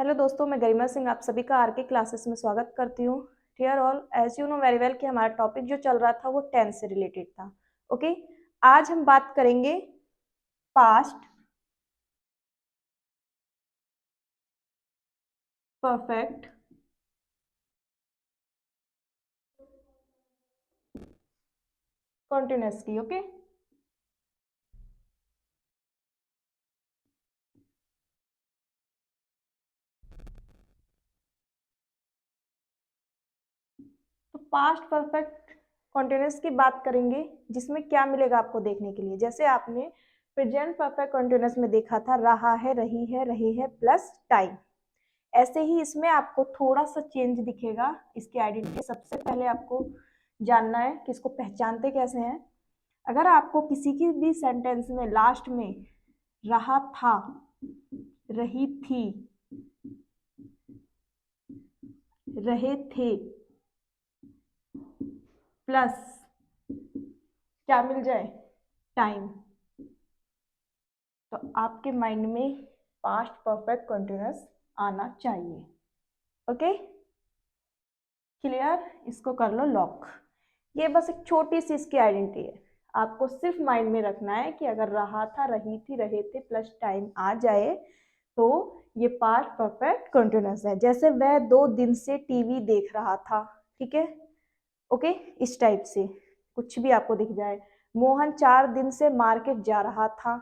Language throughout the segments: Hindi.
हेलो दोस्तों, मैं गरिमा सिंह आप सभी का आर के क्लासेस में स्वागत करती हूँ। Dear all, as you know very well कि हमारा टॉपिक जो चल रहा था वो टेंस से रिलेटेड था। ओके, आज हम बात करेंगे पास्ट परफेक्ट कॉन्टिन्यूअस की। ओके, तो पास्ट परफेक्ट कॉन्टिन्यूअस की बात करेंगे, जिसमें क्या मिलेगा आपको देखने के लिए। जैसे आपने प्रेजेंट परफेक्ट कॉन्टिन्यूअस में देखा था, रहा है, रही है प्लस टाइम, ऐसे ही इसमें आपको थोड़ा सा चेंज दिखेगा। इसकी आइडेंटिटी सबसे पहले आपको जानना है कि इसको पहचानते कैसे हैं। अगर आपको किसी की भी सेंटेंस में लास्ट में रहा था, रही थी, रहे थे प्लस क्या मिल जाए, टाइम, तो आपके माइंड में पास्ट परफेक्ट कंटिन्यूअस आना चाहिए। Okay, clear? इसको कर लो लॉक। ये बस एक छोटी सी इसकी आइडेंटिटी है। आपको सिर्फ माइंड में रखना है कि अगर रहा था, रही थी, रहे थे प्लस टाइम आ जाए तो ये पास्ट परफेक्ट कंटिन्यूअस है। जैसे वह 2 दिन से टीवी देख रहा था, ठीक है। ओके, इस टाइप से कुछ भी आपको दिख जाए। मोहन 4 दिन से मार्केट जा रहा था,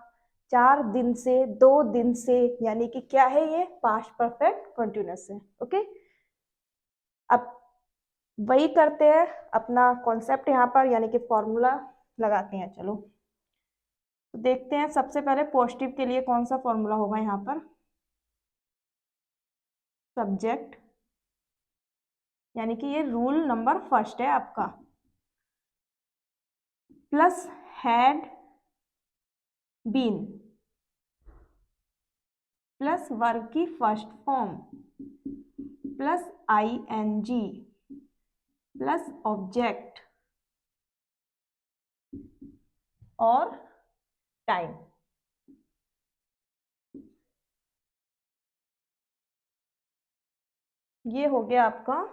4 दिन से, 2 दिन से, यानी कि क्या है, ये पास्ट परफेक्ट कंटिन्यूअस है। ओके, अब वही करते हैं, अपना कॉन्सेप्ट यहाँ पर यानी कि फॉर्मूला लगाते हैं। चलो तो देखते हैं, सबसे पहले पॉजिटिव के लिए कौन सा फॉर्मूला होगा यहाँ पर। सब्जेक्ट, यानी कि ये रूल नंबर फर्स्ट है आपका, plus had been plus verb की first form plus ING plus object और टाइम। ये हो गया आपका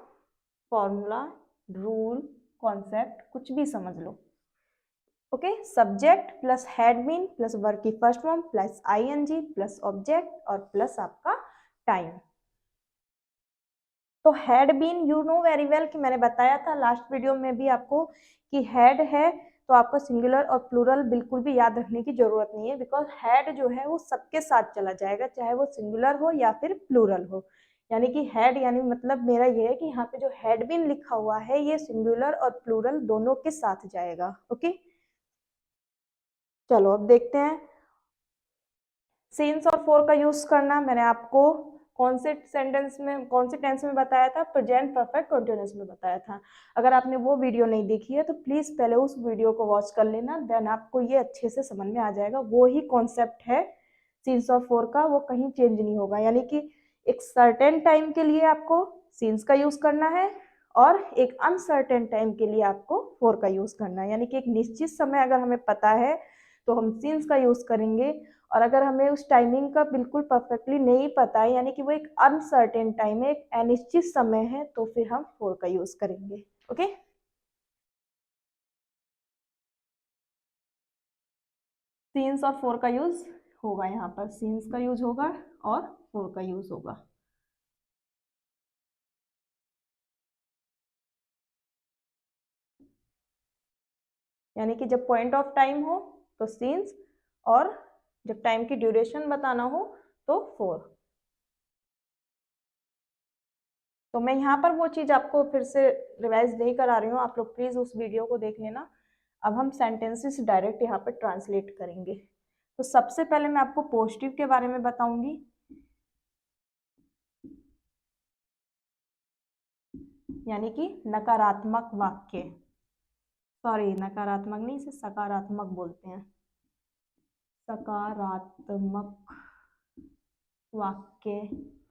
फॉर्मूला, रूल, कॉन्सेप्ट, कुछ भी समझ लो। Okay, subject plus had been plus verb की first form plus ING plus object और प्लस आपका टाइम। तो had been, you know very well कि मैंने बताया था लास्ट वीडियो में भी आपको कि हैड है तो आपको सिंगुलर और प्लूरल बिल्कुल भी याद रखने की जरूरत नहीं है, बिकॉज हैड जो है वो सबके साथ चला जाएगा, चाहे वो सिंगुलर हो या फिर प्लूरल हो। यानी कि हैड यानी मतलब मेरा ये है कि यहाँ पे जो हैड बीन लिखा हुआ है ये सिंगुलर और प्लूरल दोनों के साथ जाएगा। ओके, चलो अब देखते हैं। सिंस और फॉर का यूज करना मैंने आपको कौन से सेंटेंस में, कौन से टेंस में बताया था, प्रेजेंट परफेक्ट कंटिन्यूअस में बताया था। अगर आपने वो वीडियो नहीं देखी है तो प्लीज पहले उस वीडियो को वॉच कर लेना, देन आपको ये अच्छे से समझ में आ जाएगा। वो ही कॉन्सेप्ट है सिंस और फॉर का, वो कहीं चेंज नहीं होगा। यानी कि एक सर्टेन टाइम के लिए आपको सिंस का यूज करना है और एक अनसर्टेन टाइम के लिए आपको फॉर का यूज करना है। यानी कि एक निश्चित समय अगर हमें पता है तो हम सिंस का यूज करेंगे, और अगर हमें उस टाइमिंग का बिल्कुल परफेक्टली नहीं पता है, यानी कि वो एक अनसर्टेन टाइम है, एक अनिश्चित समय है, तो फिर हम फॉर का यूज करेंगे। ओके, सीन्स और फॉर का यूज होगा, यहाँ पर सीन्स का यूज होगा और फॉर का यूज होगा। यानी कि जब पॉइंट ऑफ टाइम हो तो सीन्स, और जब टाइम की ड्यूरेशन बताना हो तो फॉर। तो मैं यहाँ पर वो चीज आपको फिर से रिवाइज नहीं करा रही हूँ, आप लोग प्लीज उस वीडियो को देख लेना। अब हम सेंटेंसेस डायरेक्ट यहाँ पर ट्रांसलेट करेंगे। तो सबसे पहले मैं आपको पॉजिटिव के बारे में बताऊंगी, यानी कि नकारात्मक वाक्य। सॉरी, नकारात्मक नहीं, इसे सकारात्मक बोलते हैं। सकारात्मक वाक्य।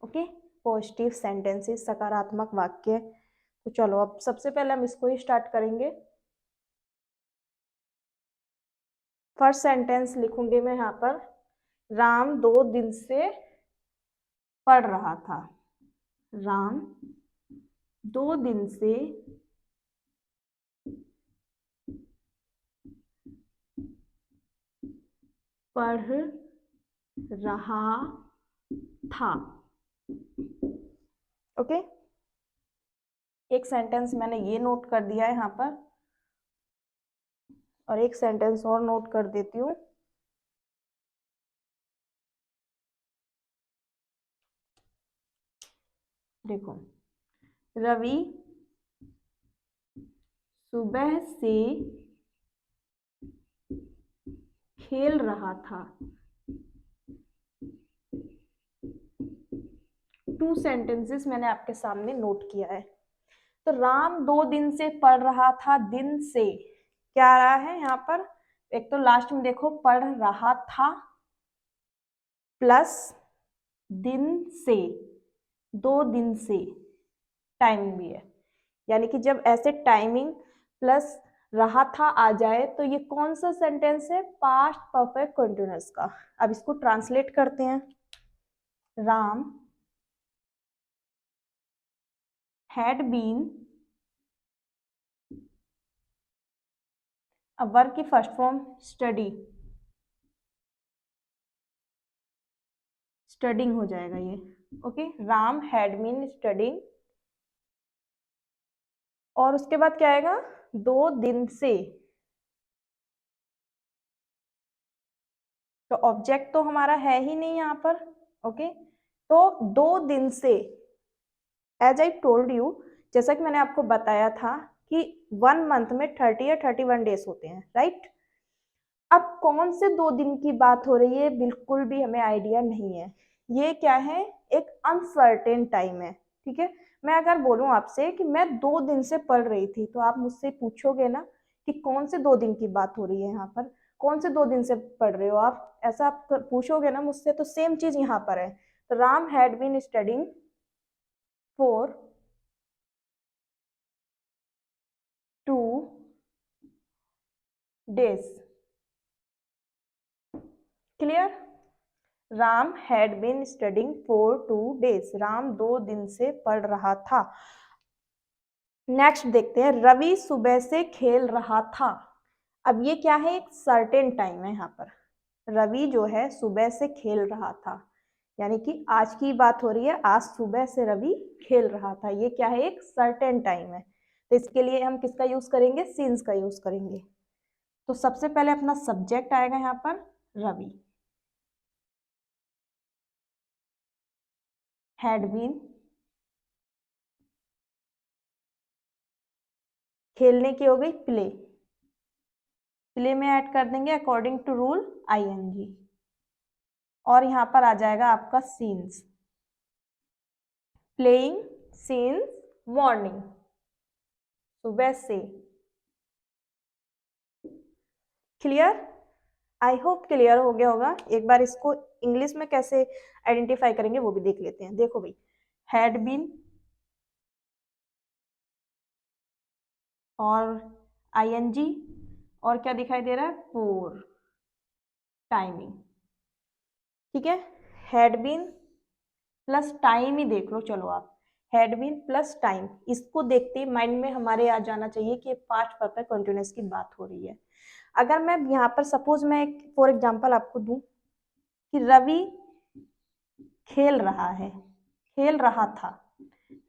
ओके, पॉजिटिव सेंटेंसेस, सकारात्मक वाक्य। तो चलो अब सबसे पहले हम इसको ही स्टार्ट करेंगे। फर्स्ट सेंटेंस लिखूंगी मैं यहाँ पर, राम 2 दिन से पढ़ रहा था। राम 2 दिन से पढ़ रहा था। ओके, एक सेंटेंस मैंने ये नोट कर दिया है यहाँ पर, और एक सेंटेंस और नोट कर देती हूँ। देखो, रवि सुबह से खेल रहा था। 2 सेंटेंसेस मैंने आपके सामने नोट किया है। तो राम 2 दिन से पढ़ रहा था, दिन से क्या आ रहा है यहाँ पर, एक तो लास्ट में देखो पढ़ रहा था प्लस दिन से, 2 दिन से टाइमिंग भी है, यानी कि जब ऐसे टाइमिंग प्लस रहा था आ जाए तो ये कौन सा सेंटेंस है, पास्ट परफेक्ट कंटिन्यूअस का। अब इसको ट्रांसलेट करते हैं। राम हैड बीन, अब वर्ब की फर्स्ट फॉर्म स्टडी, स्टडिंग हो जाएगा ये। Okay, Ram had been studying, और उसके बाद क्या आएगा, 2 दिन से। तो ऑब्जेक्ट तो हमारा है ही नहीं यहाँ पर। ओके, तो 2 दिन से, एज आई टोल्ड यू, जैसा कि मैंने आपको बताया था कि 1 मंथ में 30 या 31 डेज होते हैं, राइट। अब कौन से 2 दिन की बात हो रही है, बिल्कुल भी हमें आइडिया नहीं है। ये क्या है, एक अनसर्टेन टाइम है। ठीक है, मैं अगर बोलूं आपसे कि मैं 2 दिन से पढ़ रही थी, तो आप मुझसे पूछोगे ना कि कौन से 2 दिन की बात हो रही है यहाँ पर, कौन से 2 दिन से पढ़ रहे हो आप, ऐसा आप पूछोगे ना मुझसे, तो सेम चीज यहाँ पर है। तो Ram had been studying for 2 days। Clear, Ram had been studying for 2 days, Ram 2 दिन से पढ़ रहा था। नेक्स्ट देखते हैं, रवि सुबह से खेल रहा था। अब ये क्या है, एक सर्टेन टाइम है यहाँ पर। रवि जो है सुबह से खेल रहा था, यानी कि आज की बात हो रही है, आज सुबह से रवि खेल रहा था। ये क्या है, एक सर्टेन टाइम है। तो इसके लिए हम किसका यूज करेंगे, सिंस का यूज करेंगे। तो सबसे पहले अपना सब्जेक्ट आएगा यहाँ पर रवि, हैड बीन, खेलने की हो गई प्ले, प्ले में ऐड कर देंगे अकॉर्डिंग टू रूल आईएनजी, और यहाँ पर आ जाएगा आपका सीन्स, प्लेइंग सीन्स मॉर्निंग, सुबह से। क्लियर, आई होप क्लियर हो गया होगा। एक बार इसको इंग्लिश में कैसे आइडेंटिफाई करेंगे वो भी देख लेते हैं। देखो भाई, हैड बीन और आईएनजी, और क्या दिखाई दे रहा है, फोर, टाइमिंग। ठीक है, हैड बीन प्लस टाइम ही देख लो, चलो आप हैड बीन प्लस टाइम, इसको देखते ही माइंड में हमारे आ जाना चाहिए कि पास्ट परफेक्ट कंटिन्यूअस की बात हो रही है। अगर मैं यहाँ पर सपोज मैं फॉर एग्जांपल आपको दूं कि रवि खेल रहा है, खेल रहा था,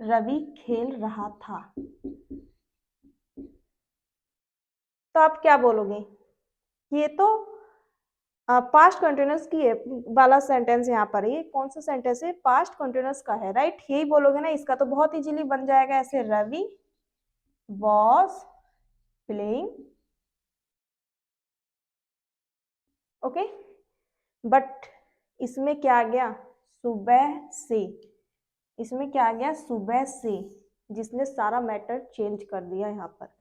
रवि खेल रहा था, तो आप क्या बोलोगे, ये तो पास्ट कंटिन्यूअस की है वाला सेंटेंस यहाँ पर, ये कौन सा सेंटेंस है, पास्ट कंटिन्यूअस का है, राइट। यही बोलोगे ना, इसका तो बहुत इजीली बन जाएगा ऐसे, Ravi was playing. Okay, but इसमें क्या आ गया, सुबह से, इसमें क्या आ गया, सुबह से, जिसने सारा मैटर चेंज कर दिया, यहाँ पर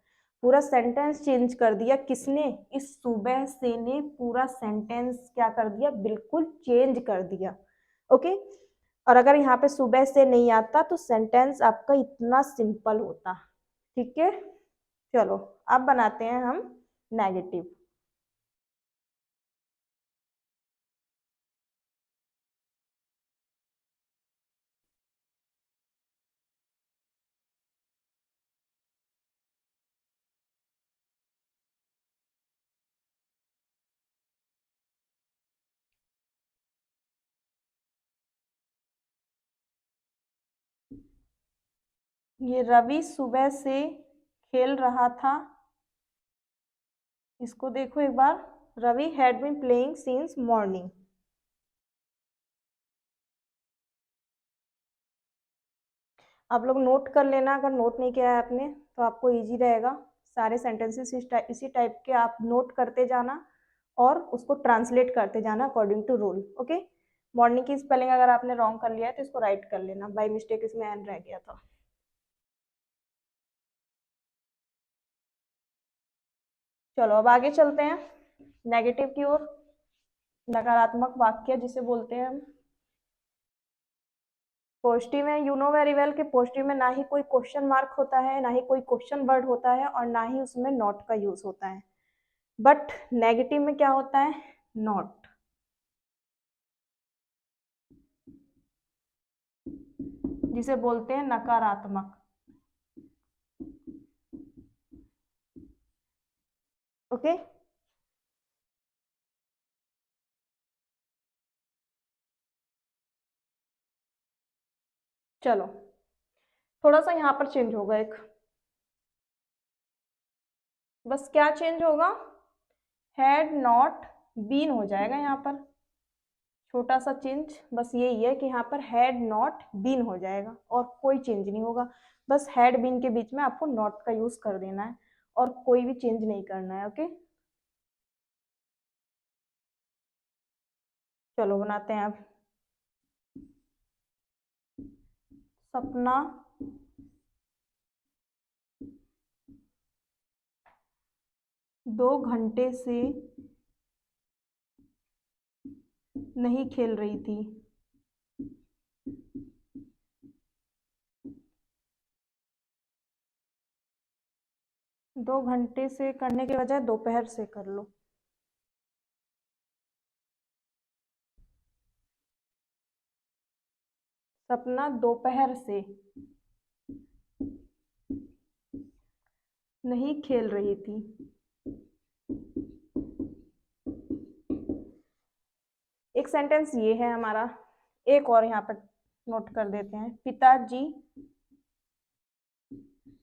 पूरा सेंटेंस चेंज कर दिया। किसने, इस सुबह से ने पूरा सेंटेंस क्या कर दिया, बिल्कुल चेंज कर दिया। ओके, और अगर यहाँ पे सुबह से नहीं आता तो सेंटेंस आपका इतना सिंपल होता। ठीक है, चलो अब बनाते हैं हम नेगेटिव। ये रवि सुबह से खेल रहा था। इसको देखो एक बार, Ravi had been playing since morning. आप लोग नोट कर लेना, अगर नोट नहीं किया है आपने तो आपको इजी रहेगा। सारे सेंटेंसेस इसी टाइप के आप नोट करते जाना और उसको ट्रांसलेट करते जाना according to rule. Okay, morning की स्पेलिंग अगर आपने रॉन्ग कर लिया है तो इसको राइट कर लेना, बाय मिस्टेक इसमें एन रह गया था। चलो अब आगे चलते हैं नेगेटिव की ओर। नकारात्मक वाक्य जिसे बोलते हैं हम। पॉजिटिव में यू नो वेरी वेल कि पॉजिटिव में ना ही कोई क्वेश्चन मार्क होता है, ना ही कोई क्वेश्चन वर्ड होता है, और ना ही उसमें नॉट का यूज होता है। बट नेगेटिव में क्या होता है? नॉट, जिसे बोलते हैं नकारात्मक। ओके, चलो थोड़ा सा यहाँ पर चेंज होगा एक, बस क्या चेंज होगा? हैड नॉट बीन हो जाएगा यहाँ पर। छोटा सा चेंज बस यही है कि यहाँ पर हैड नॉट बीन हो जाएगा और कोई चेंज नहीं होगा। बस हैड बीन के बीच में आपको नॉट का यूज कर देना है और कोई भी चेंज नहीं करना है। ओके, चलो बनाते हैं अब। सपना दो घंटे से नहीं खेल रही थी। 2 घंटे से करने के बजाय दोपहर से कर लो। सपना दोपहर से नहीं खेल रही थी। एक सेंटेंस ये है हमारा, एक और यहाँ पर नोट कर देते हैं। पिताजी,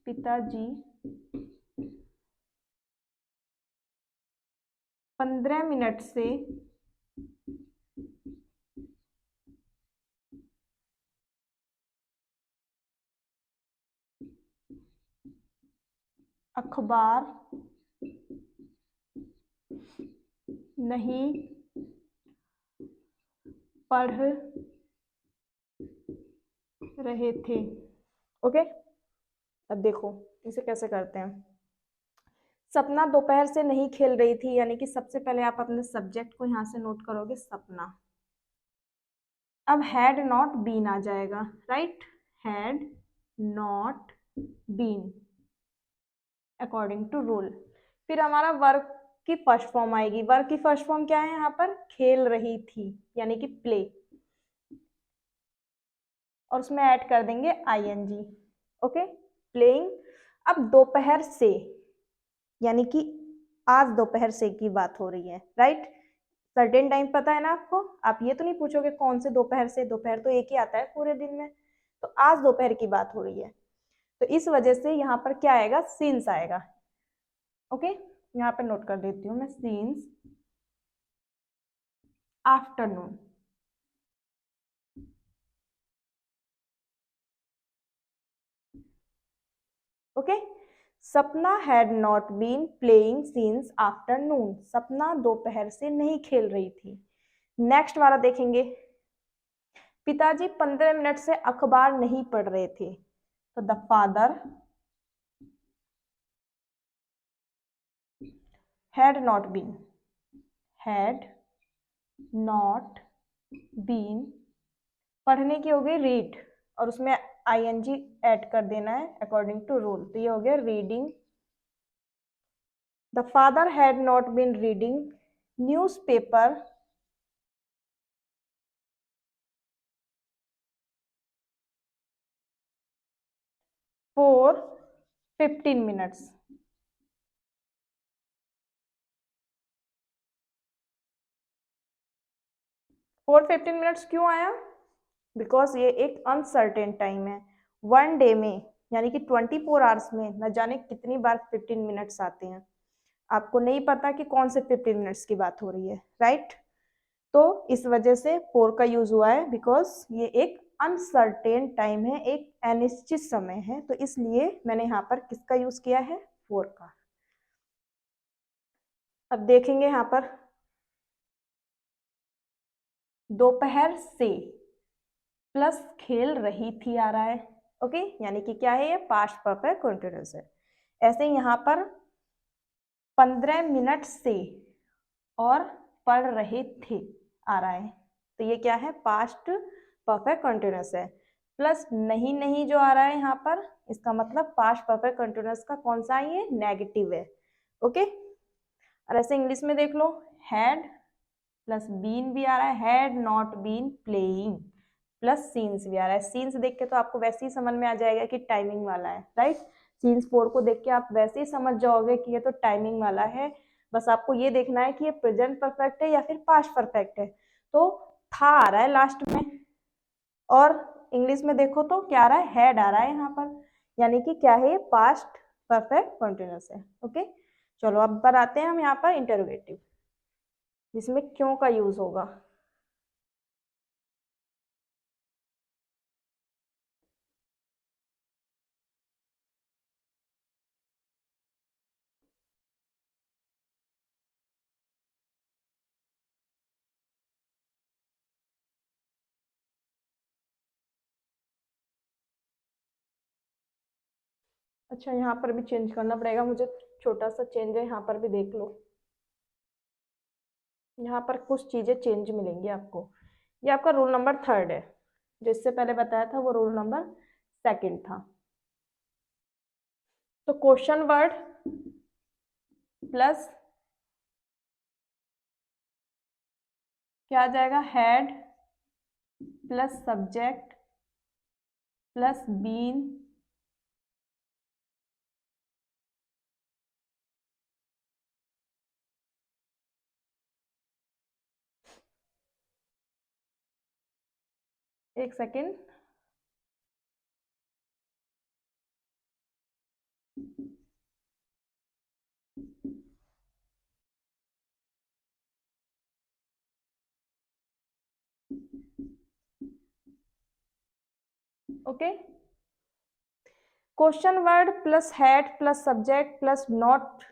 पिताजी 15 मिनट से अखबार नहीं पढ़ रहे थे। ओके, अब देखो इसे कैसे करते हैं। सपना दोपहर से नहीं खेल रही थी, यानी कि सबसे पहले आप अपने सब्जेक्ट को यहां से नोट करोगे, सपना। अब हैड नॉट बीन आ जाएगा, right? Had not been according to rule. फिर हमारा वर्क की फर्स्ट फॉर्म आएगी। वर्क की फर्स्ट फॉर्म क्या है यहाँ पर? खेल रही थी, यानी कि प्ले, और उसमें ऐड कर देंगे आईएनजी। Okay, playing. अब दोपहर से, यानी कि आज दोपहर से की बात हो रही है, राइट? सर्टेन टाइम पता है ना आपको। आप ये तो नहीं पूछोगे कौन से दोपहर से, दोपहर तो एक ही आता है पूरे दिन में। तो आज दोपहर की बात हो रही है, तो इस वजह से यहाँ पर क्या आएगा? सीन्स आएगा। ओके, यहाँ पर नोट कर देती हूँ मैं, since afternoon. Okay, Sapna had not been playing since afternoon. Sapna दोपहर से नहीं खेल रही थी। नेक्स्ट वाला देखेंगे। पिताजी 15 मिनट से अखबार नहीं पढ़ रहे थे। तो the father had not been, had not been, पढ़ने की हो गई रीड, और उसमें आईएनजी ऐड कर देना है अकॉर्डिंग टू रूल। तो ये हो गया reading. The father had not been reading newspaper for 15 minutes. 15 minutes क्यों आया? बिकॉज ये एक अनसर्टेन टाइम है। वन डे में यानी कि 24 आवर्स में न जाने कितनी बार 15 मिनट्स आते हैं, आपको नहीं पता कि कौन से 15 मिनट्स की बात हो रही है, राइट। तो इस वजह से फोर का यूज हुआ है, बिकॉज ये एक अनसर्टेन टाइम है, एक अनिश्चित समय है, तो इसलिए मैंने यहाँ पर किसका यूज किया है, फोर का। अब देखेंगे यहाँ पर दोपहर से प्लस खेल रही थी आ रहा है, ओके, यानी कि क्या है, ये पास्ट परफेक्ट कंटीन्यूअस है। ऐसे ही यहाँ पर 15 मिनट से और पढ़ रहे थे आ रहा है, तो ये क्या है, पास्ट परफेक्ट कंटीन्यूअस है। प्लस नहीं नहीं जो आ रहा है यहाँ पर, इसका मतलब पास्ट परफेक्ट कंटीन्यूअस का कौन सा है, ये नेगेटिव है, ओके। और ऐसे इंग्लिश में देख लो, हैड प्लस बीन भी आ रहा है, had not been playing, plus scenes भी आ रहा है। सीन्स देख के तो आपको वैसे ही समझ में आ जाएगा कि टाइमिंग वाला है, राइट। सीन्स 4 को देख के आप वैसे ही समझ जाओगे कि ये तो टाइमिंग वाला है, बस आपको ये देखना है कि ये प्रेजेंट परफेक्ट है या फिर पास्ट परफेक्ट है। तो था आ रहा है लास्ट में, और इंग्लिश में देखो तो क्या आ रहा है, हैड आ रहा है यहाँ पर, यानी कि क्या है, पास्ट परफेक्ट कंटीन्यूअस है, ओके। चलो अब पर आते हैं हम यहाँ पर इंटरोगेटिव, जिसमें क्यों का यूज होगा। अच्छा, यहाँ पर भी चेंज करना पड़ेगा मुझे, छोटा सा चेंज है, यहाँ पर भी देख लो। यहाँ पर कुछ चीजें चेंज मिलेंगी आपको। ये आपका रूल नंबर 3 है, जिससे पहले बताया था वो रूल नंबर 2 था। तो क्वेश्चन वर्ड प्लस क्या आ जाएगा, had plus subject plus been एक second, okay. Question word plus had plus subject plus not,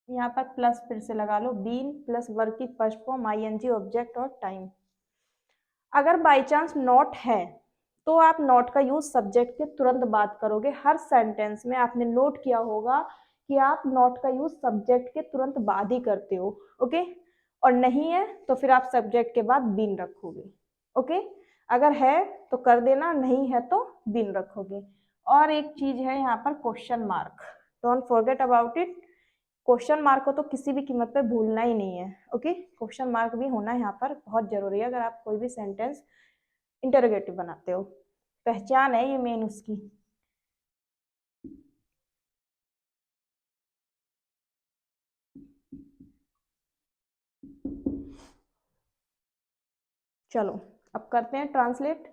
यहाँ पर प्लस फिर से लगा लो, बीन प्लस वर्ब की फर्स्ट फॉर्म आईएनजी ऑब्जेक्ट और टाइम। अगर बाय चांस नॉट है तो आप नॉट का यूज सब्जेक्ट के तुरंत बाद करोगे। हर सेंटेंस में आपने नोट किया होगा कि आप नॉट का यूज सब्जेक्ट के तुरंत बाद ही करते हो, ओके। और नहीं है तो फिर आप सब्जेक्ट के बाद बीन रखोगे, ओके। अगर है तो कर देना, नहीं है तो बीन रखोगे। और एक चीज है यहाँ पर, question mark, don't forget about it. Question mark को तो किसी भी कीमत पे भूलना ही नहीं है, ओके। क्वेश्चन मार्क भी होना यहाँ पर बहुत जरूरी है अगर आप कोई भी सेंटेंस इंटरोगेटिव बनाते हो, पहचान है ये मेन उसकी। चलो अब करते हैं ट्रांसलेट।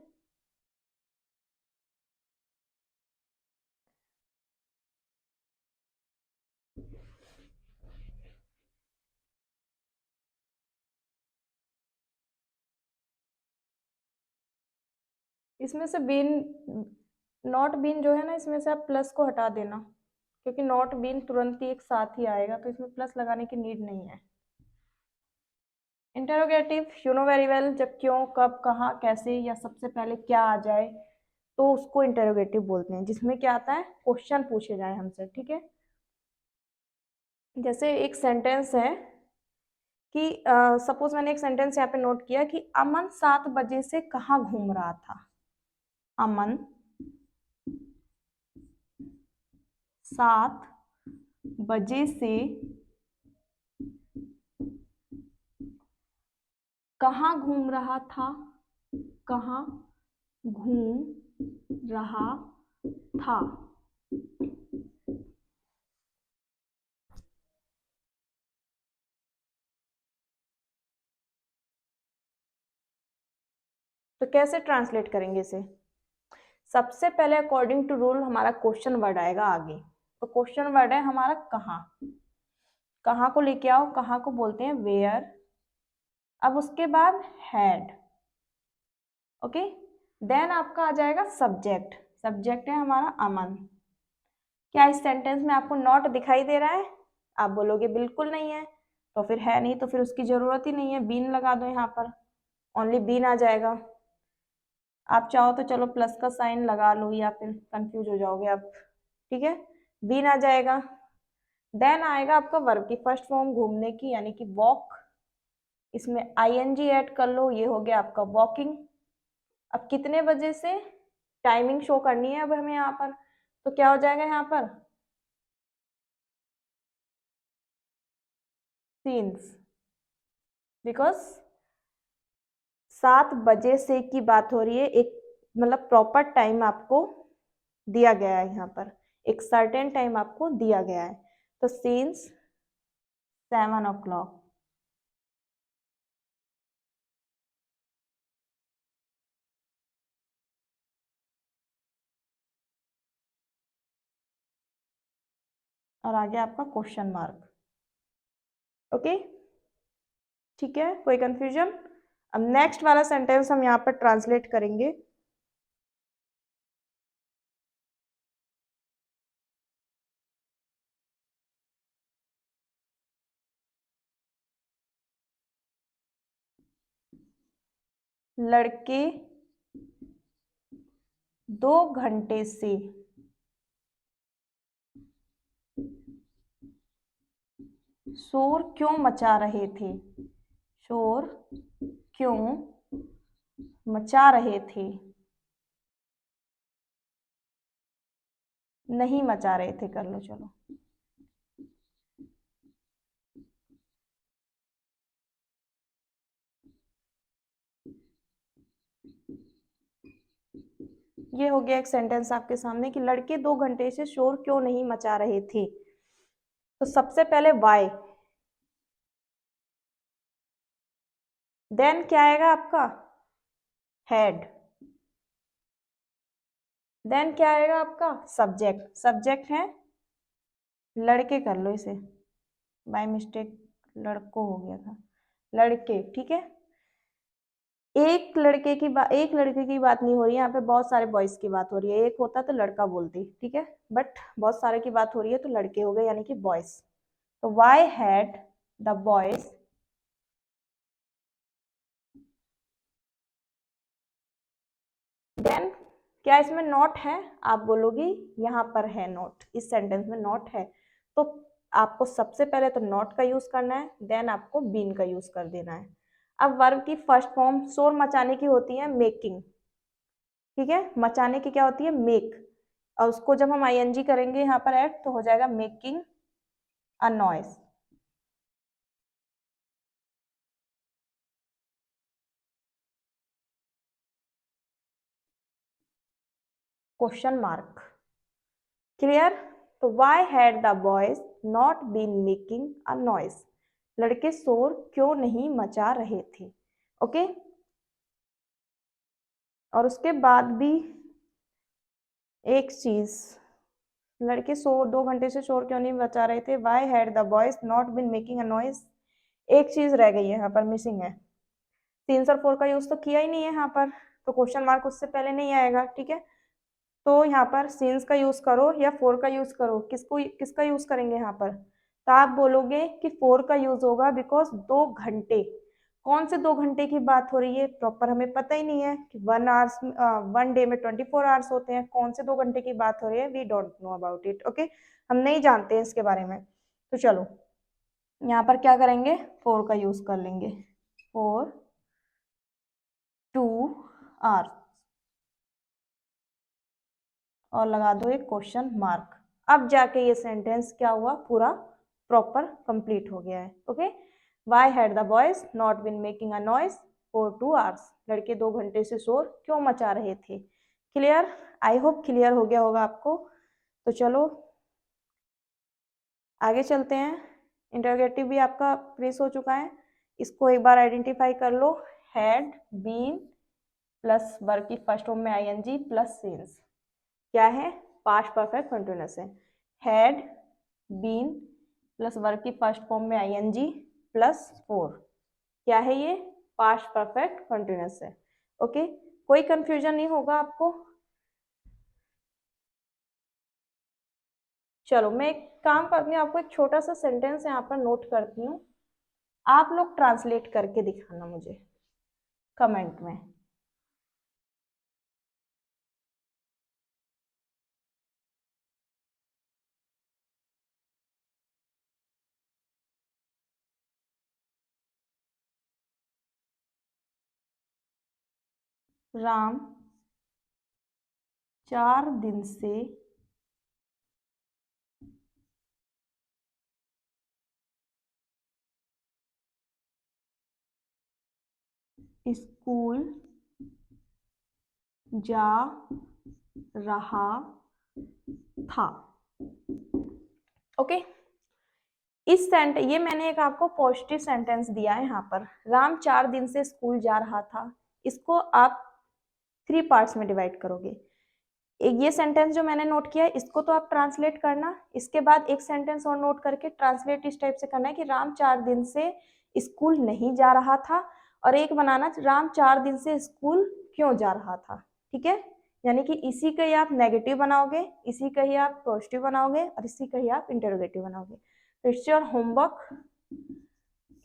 इसमें से बीन, नॉट बीन जो है ना, इसमें से आप प्लस को हटा देना, क्योंकि नॉट बीन तुरंत ही एक साथ ही आएगा, तो इसमें प्लस लगाने की नीड नहीं है। Interrogative you know very well, जब क्यों कब कहाँ कैसे या सबसे पहले क्या आ जाए तो उसको इंटरोगेटिव बोलते हैं, जिसमें क्या आता है, क्वेश्चन पूछे जाए हमसे, ठीक है। जैसे एक सेंटेंस है कि सपोज मैंने एक सेंटेंस यहाँ पे नोट किया कि अमन 7 बजे से कहाँ घूम रहा था। अमन 7 बजे से कहाँ घूम रहा था, कहाँ घूम रहा था। तो कैसे ट्रांसलेट करेंगे इसे, सबसे पहले अकॉर्डिंग टू रूल हमारा क्वेश्चन वर्ड आएगा आगे। तो क्वेश्चन वर्ड है हमारा कहाँ। कहाँ को लेके आओ, कहाँ को बोलते हैं वेयर। अब उसके बाद हैड। ओके, देन आपका आ जाएगा सब्जेक्ट। सब्जेक्ट है हमारा अमन। क्या इस सेंटेंस में आपको नॉट दिखाई दे रहा है? आप बोलोगे बिल्कुल नहीं है, तो फिर है नहीं, तो फिर उसकी जरूरत ही नहीं है, बीन लगा दो यहाँ पर, ओनली बीन आ जाएगा। आप चाहो तो चलो प्लस का साइन लगा लो, या फिर कंफ्यूज हो जाओगे आप। ठीक है, बीन आ जाएगा। देन आएगा आपका वर्ब की फर्स्ट फॉर्म घूमने की, यानी कि वॉक। इसमें आईएनजी ऐड कर लो, ये हो गया आपका वॉकिंग। अब कितने बजे से टाइमिंग शो करनी है अब हमें यहाँ पर, तो क्या हो जाएगा यहाँ पर सीन्स, बिकॉज 7 बजे से की बात हो रही है, एक मतलब प्रॉपर टाइम आपको दिया गया है यहाँ पर, एक सर्टेन टाइम आपको दिया गया है। तो सीन्स 7 o'clock। और आगे आपका क्वेश्चन मार्क। ओके, ठीक है, कोई कंफ्यूजन? अब नेक्स्ट वाला सेंटेंस हम यहाँ पर ट्रांसलेट करेंगे। लड़के 2 घंटे से शोर क्यों मचा रहे थे? शोर क्यों मचा रहे थे? नहीं मचा रहे थे कर लो, चलो। ये हो गया एक सेंटेंस आपके सामने कि लड़के 2 घंटे से शोर क्यों नहीं मचा रहे थे। तो सबसे पहले वाई, देन क्या आएगा आपका हेड, देन क्या आएगा आपका सब्जेक्ट। सब्जेक्ट है लड़के कर लो इसे, बाय मिस्टेक लड़कों हो गया था, लड़के। ठीक है, एक लड़के की बात नहीं हो रही है यहाँ पे, बहुत सारे बॉयज की बात हो रही है। एक होता तो लड़का बोलती, ठीक है, बट बहुत सारे की बात हो रही है तो लड़के हो गए, यानी कि बॉयज। तो why had the boys then, क्या इसमें नॉट है? आप बोलोगी यहाँ पर है नॉट, इस सेंटेंस में नॉट है। तो आपको सबसे पहले तो नॉट का यूज करना है, देन आपको बीन का यूज कर देना है। अब वर्ब की फर्स्ट फॉर्म शोर मचाने की होती है मेकिंग। ठीक है, मचाने की क्या होती है मेक, और उसको जब हम आईएनजी करेंगे यहाँ पर ऐड, तो हो जाएगा making a noise. Question mark. Clear? तो why had the boys not been making a noise? लड़के शोर क्यों नहीं मचा रहे थे? ओके, और उसके बाद भी एक चीज, लड़के शोर 2 घंटे से शोर क्यों नहीं मचा रहे थे, why had the boys not been making a noise. एक चीज रह गई है यहाँ पर, मिसिंग है। सिंस और फोर का यूज तो किया ही नहीं है यहाँ पर, तो क्वेश्चन मार्क उससे पहले नहीं आएगा। ठीक है, तो यहाँ पर सिंस का यूज करो या फोर का यूज करो, किसका यूज करेंगे यहाँ पर? तो आप बोलोगे कि फोर का यूज होगा, बिकॉज 2 घंटे, कौन से 2 घंटे की बात हो रही है प्रॉपर हमें पता ही नहीं है कि 1 आवर्स 1 डे में 24 आवर्स होते हैं, कौन से 2 घंटे की बात हो रही है, we don't know about it. Okay, हम नहीं जानते हैं इसके बारे में। तो चलो यहाँ पर क्या करेंगे, फोर का यूज कर लेंगे, 4 2 आवर्स, और लगा दो एक क्वेश्चन मार्क। अब जाके ये सेंटेंस क्या हुआ, पूरा प्रॉपर कंप्लीट हो गया है। Okay, why had the boys not been making a noise for 2 hours? लड़के 2 घंटे से शोर क्यों मचा रहे थे? क्लियर? आई होप क्लियर हो गया होगा आपको। तो चलो आगे चलते हैं। इंटरोगेटिव भी आपका प्लेस हो चुका है, इसको एक बार आइडेंटिफाई कर लो। हैड बीन प्लस वर्ब की फर्स्ट फॉर्म में आईएनजी प्लस सिंस, क्या है, पास्ट परफेक्ट कंटिन्यूअस है। हैड बीन प्लस वर्ब की फर्स्ट फॉर्म में आईएनजी प्लस 4, क्या है ये, पास्ट परफेक्ट कंटिन्यूअस है। ओके, कोई कंफ्यूजन नहीं होगा आपको। चलो मैं एक काम करती हूँ, आपको एक छोटा सा सेंटेंस यहाँ पर नोट करती हूँ, आप लोग ट्रांसलेट करके दिखाना मुझे कमेंट में। राम 4 दिन से स्कूल जा रहा था। ओके, इस ये मैंने एक आपको पॉजिटिव सेंटेंस दिया है यहाँ पर, राम 4 दिन से स्कूल जा रहा था। इसको आप 3 पार्ट्स में डिवाइड करोगे। एक ये सेंटेंस जो मैंने नोट किया है इसको तो आप ट्रांसलेट करना, इसके बाद एक सेंटेंस और नोट करके ट्रांसलेट इस टाइप से करना है कि राम 4 दिन से स्कूल नहीं जा रहा था, और एक बनाना राम 4 दिन से स्कूल क्यों जा रहा था। ठीक है, यानी कि इसी का ही आप नेगेटिव बनाओगे, इसी का ही आप पॉजिटिव बनाओगे, और इसी का ही आप इंटरोगेटिव बनाओगे। तो इट्स योर होमवर्क,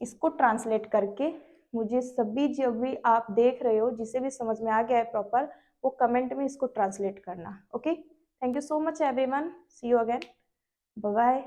इसको ट्रांसलेट करके मुझे सभी जो भी आप देख रहे हो जिसे भी समझ में आ गया है प्रॉपर, वो कमेंट में इसको ट्रांसलेट करना। Okay, thank you so much everyone, see you again, bye bye.